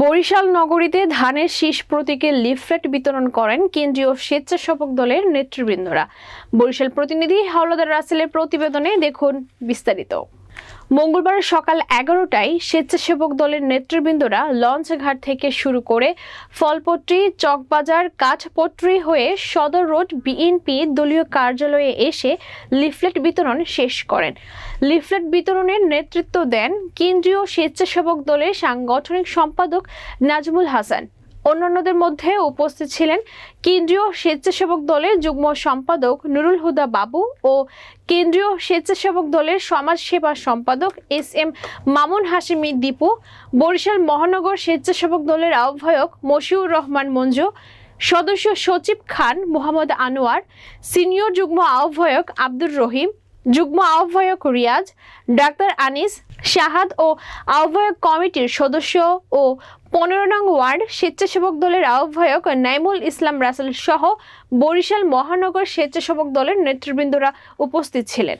বরিশাল নগরীতে ধানের শীষ প্রতীকে লিফলেট বিতরণ করেন কেন্দ্রীয় স্বেচ্ছাসেবক দলের নেতৃবৃন্দরা। বরিশাল প্রতিনিধি হাওলাদার রাসেলের প্রতিবেদনে দেখুন বিস্তারিত। মঙ্গলবার সকাল 11টায় স্বেচ্ছাসেবক দলের নেতৃবৃন্দরা লঞ্চঘাট থেকে শুরু করে ফলপট্রি, চকবাজার, কাঠপট্রি হয়ে সদর রোড বিএনপি দলীয় কার্যালয়ে এসে লিফলেট বিতরণ শেষ করেন। লিফলেট বিতরণের নেতৃত্ব দেন কেন্দ্রীয় স্বেচ্ছাসেবক দলের সাংগঠনিক সম্পাদক নাজমুল হাসান। অন্যান্যদের মধ্যে উপস্থিত ছিলেন কেন্দ্রীয় স্বেচ্ছাসেবক দলের যুগ্ম সম্পাদক নুরুল হুদা বাবু ও কেন্দ্রীয় স্বেচ্ছাসেবক দলের সমাজ সেবা সম্পাদক এস.এম. মামুন হাশেমি দীপু, বরিশাল মহানগর স্বেচ্ছাসেবক দলের আহ্বায়ক মশিউর রহমান মঞ্জু, সদস্য সচিব খান মোহাম্মদ আনোয়ার, সিনিয়র যুগ্ম আহ্বায়ক আব্দুর রহিম, যুগ্ম আহ্বায়ক রিয়াজ, ডাক্তার আনিস, শাহাদ ও আহ্বায়ক কমিটির সদস্য ও 15 নং ওয়ার্ড স্বেচ্ছাসেবক দলের আহ্বায়ক নাইমুল ইসলাম রাসেল সহ বরিশাল মহানগর স্বেচ্ছাসেবক দলের নেতৃবৃন্দরা উপস্থিত ছিলেন।